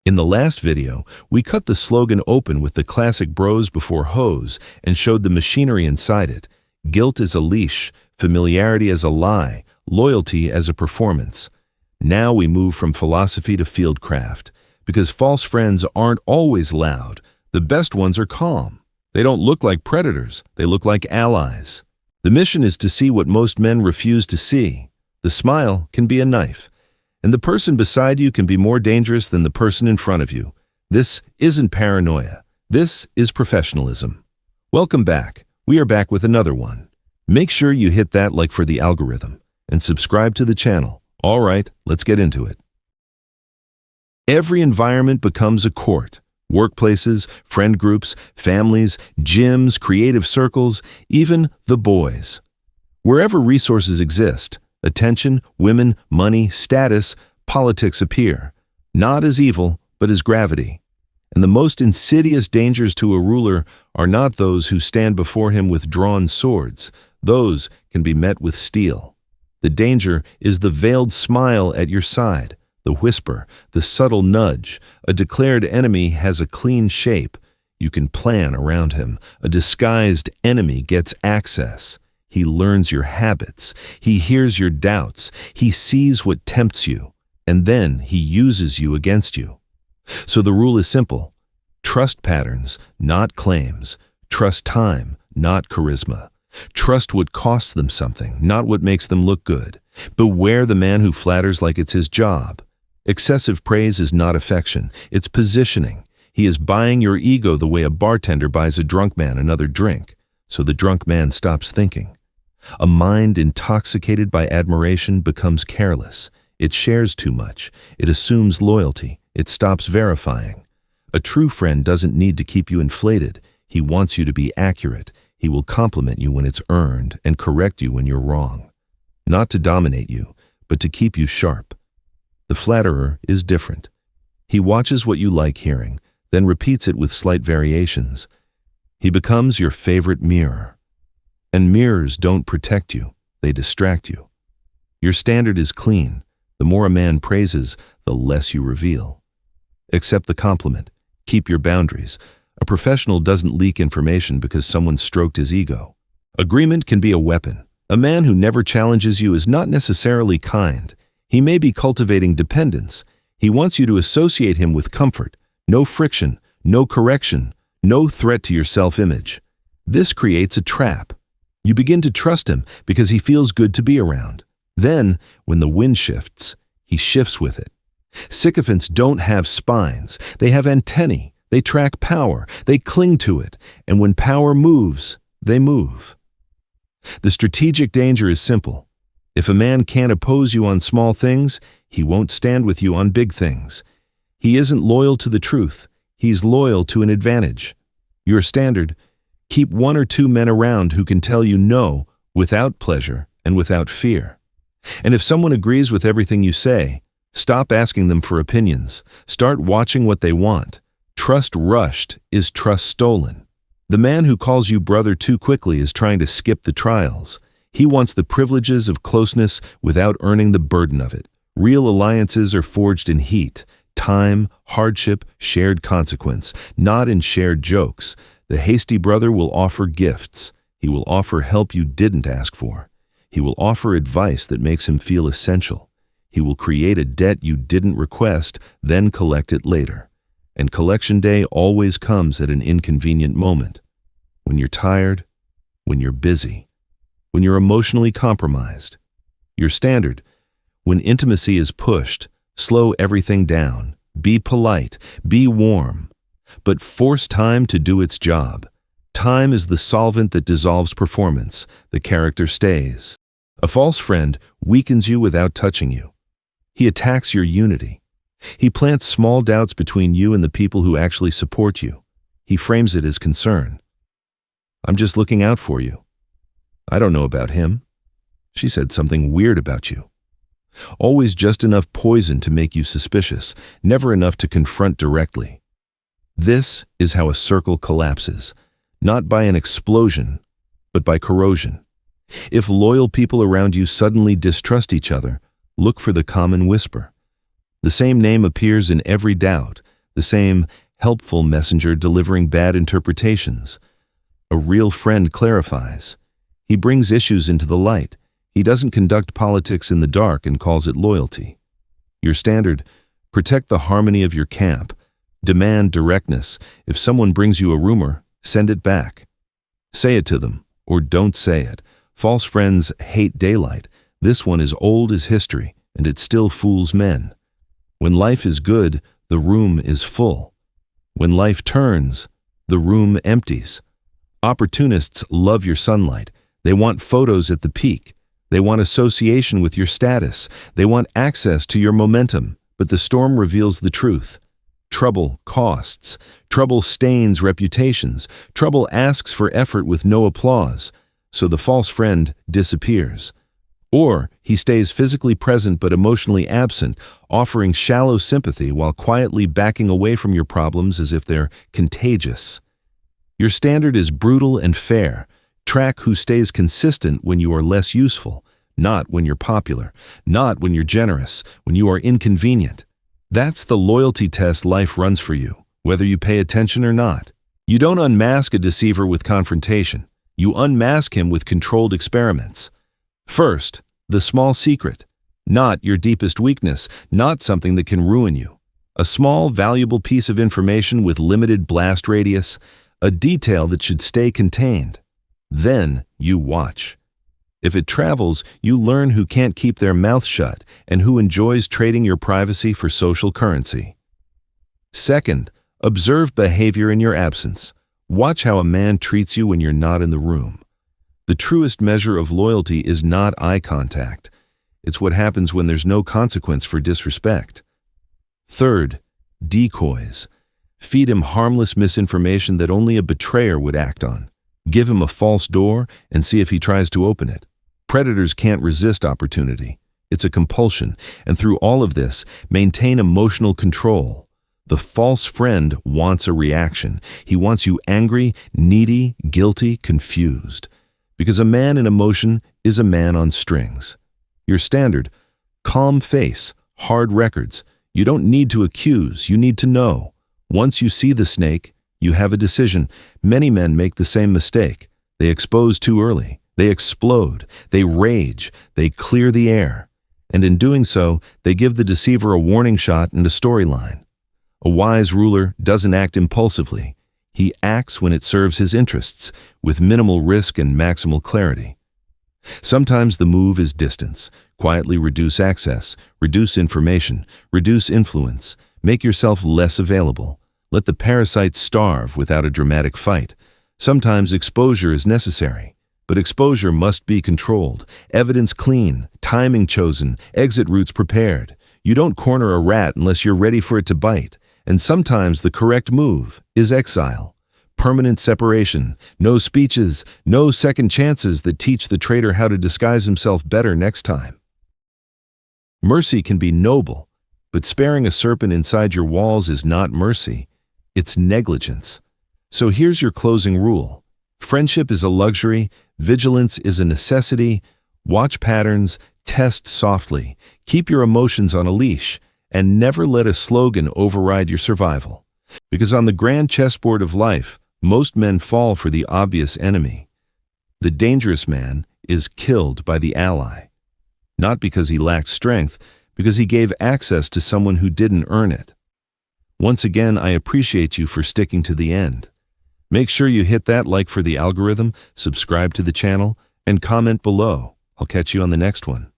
In the last video, we cut the slogan open with the classic bros before hoes and showed the machinery inside it. Guilt as a leash, familiarity as a lie, loyalty as a performance. Now we move from philosophy to fieldcraft, because false friends aren't always loud. The best ones are calm. They don't look like predators, they look like allies. The mission is to see what most men refuse to see. The smile can be a knife, and the person beside you can be more dangerous than the person in front of you. This isn't paranoia. This is professionalism. Welcome back. We are back with another one. Make sure you hit that like for the algorithm and subscribe to the channel. All right, let's get into it. Every environment becomes a court. Workplaces, friend groups, families, gyms, creative circles, even the boys. Wherever resources exist, attention, women, money, status, politics appear, not as evil, but as gravity. And the most insidious dangers to a ruler are not those who stand before him with drawn swords. Those can be met with steel. The danger is the veiled smile at your side, the whisper, the subtle nudge. A declared enemy has a clean shape. You can plan around him. A disguised enemy gets access. He learns your habits. He hears your doubts. He sees what tempts you, and then he uses you against you. So the rule is simple. Trust patterns, not claims. Trust time, not charisma. Trust what costs them something, not what makes them look good. Beware the man who flatters like it's his job. Excessive praise is not affection, it's positioning. He is buying your ego the way a bartender buys a drunk man another drink, so the drunk man stops thinking. A mind intoxicated by admiration becomes careless. It shares too much. It assumes loyalty. It stops verifying. A true friend doesn't need to keep you inflated. He wants you to be accurate. He will compliment you when it's earned and correct you when you're wrong. Not to dominate you, but to keep you sharp. The flatterer is different. He watches what you like hearing, then repeats it with slight variations. He becomes your favorite mirror. And mirrors don't protect you, they distract you. Your standard is clean. The more a man praises, the less you reveal. Accept the compliment. Keep your boundaries. A professional doesn't leak information because someone stroked his ego. Agreement can be a weapon. A man who never challenges you is not necessarily kind. He may be cultivating dependence. He wants you to associate him with comfort. No friction, no correction, no threat to your self-image. This creates a trap. You begin to trust him because he feels good to be around. Then, when the wind shifts, he shifts with it. Sycophants don't have spines. They have antennae. They track power. They cling to it. And when power moves, they move. The strategic danger is simple. If a man can't oppose you on small things, he won't stand with you on big things. He isn't loyal to the truth. He's loyal to an advantage. Your standard: keep one or two men around who can tell you no without pleasure and without fear. And if someone agrees with everything you say, stop asking them for opinions. Start watching what they want. Trust rushed is trust stolen. The man who calls you brother too quickly is trying to skip the trials. He wants the privileges of closeness without earning the burden of it. Real alliances are forged in heat, time, hardship, shared consequence, not in shared jokes. The hasty brother will offer gifts. He will offer help you didn't ask for. He will offer advice that makes him feel essential. He will create a debt you didn't request, then collect it later. And collection day always comes at an inconvenient moment. When you're tired, when you're busy, when you're emotionally compromised. Your standard: when intimacy is pushed, slow everything down. Be polite, be warm, but force time to do its job. Time is the solvent that dissolves performance. The character stays. A false friend weakens you without touching you. He attacks your unity. He plants small doubts between you and the people who actually support you. He frames it as concern. I'm just looking out for you. I don't know about him. She said something weird about you. Always just enough poison to make you suspicious, never enough to confront directly. This is how a circle collapses, not by an explosion, but by corrosion. If loyal people around you suddenly distrust each other, look for the common whisper. The same name appears in every doubt, the same helpful messenger delivering bad interpretations. A real friend clarifies. He brings issues into the light. He doesn't conduct politics in the dark and calls it loyalty. Your standard: protect the harmony of your camp. Demand directness. If someone brings you a rumor, send it back. Say it to them, or don't say it. False friends hate daylight. This one is old as history, and it still fools men. When life is good, the room is full. When life turns, the room empties. Opportunists love your sunlight. They want photos at the peak. They want association with your status. They want access to your momentum. But the storm reveals the truth. Trouble costs. Trouble stains reputations. Trouble asks for effort with no applause. So the false friend disappears. Or he stays physically present but emotionally absent, offering shallow sympathy while quietly backing away from your problems as if they're contagious. Your standard is brutal and fair. Track who stays consistent when you are less useful, not when you're popular, not when you're generous, when you are inconvenient. That's the loyalty test life runs for you, whether you pay attention or not. You don't unmask a deceiver with confrontation. You unmask him with controlled experiments. First, the small secret. Not your deepest weakness, not something that can ruin you. A small, valuable piece of information with limited blast radius, a detail that should stay contained. Then you watch. If it travels, you learn who can't keep their mouth shut and who enjoys trading your privacy for social currency. Second, observe behavior in your absence. Watch how a man treats you when you're not in the room. The truest measure of loyalty is not eye contact. It's what happens when there's no consequence for disrespect. Third, decoys. Feed him harmless misinformation that only a betrayer would act on. Give him a false door and see if he tries to open it. Predators can't resist opportunity. It's a compulsion, and through all of this, maintain emotional control. The false friend wants a reaction. He wants you angry, needy, guilty, confused. Because a man in emotion is a man on strings. Your standard: calm face, hard records. You don't need to accuse, you need to know. Once you see the snake, you have a decision. Many men make the same mistake. They expose too early. They explode. They rage. They clear the air. And in doing so, they give the deceiver a warning shot and a storyline. A wise ruler doesn't act impulsively. He acts when it serves his interests, with minimal risk and maximal clarity. Sometimes the move is distance. Quietly reduce access, reduce information, reduce influence. Make yourself less available. Let the parasite starve without a dramatic fight. Sometimes exposure is necessary, but exposure must be controlled, evidence clean, timing chosen, exit routes prepared. You don't corner a rat unless you're ready for it to bite. And sometimes the correct move is exile. Permanent separation, no speeches, no second chances that teach the traitor how to disguise himself better next time. Mercy can be noble, but sparing a serpent inside your walls is not mercy. It's negligence. So here's your closing rule. Friendship is a luxury, vigilance is a necessity. Watch patterns, test softly, keep your emotions on a leash, and never let a slogan override your survival. Because on the grand chessboard of life, most men fall for the obvious enemy. The dangerous man is killed by the ally. Not because he lacked strength, because he gave access to someone who didn't earn it. Once again, I appreciate you for sticking to the end. Make sure you hit that like for the algorithm, subscribe to the channel, and comment below. I'll catch you on the next one.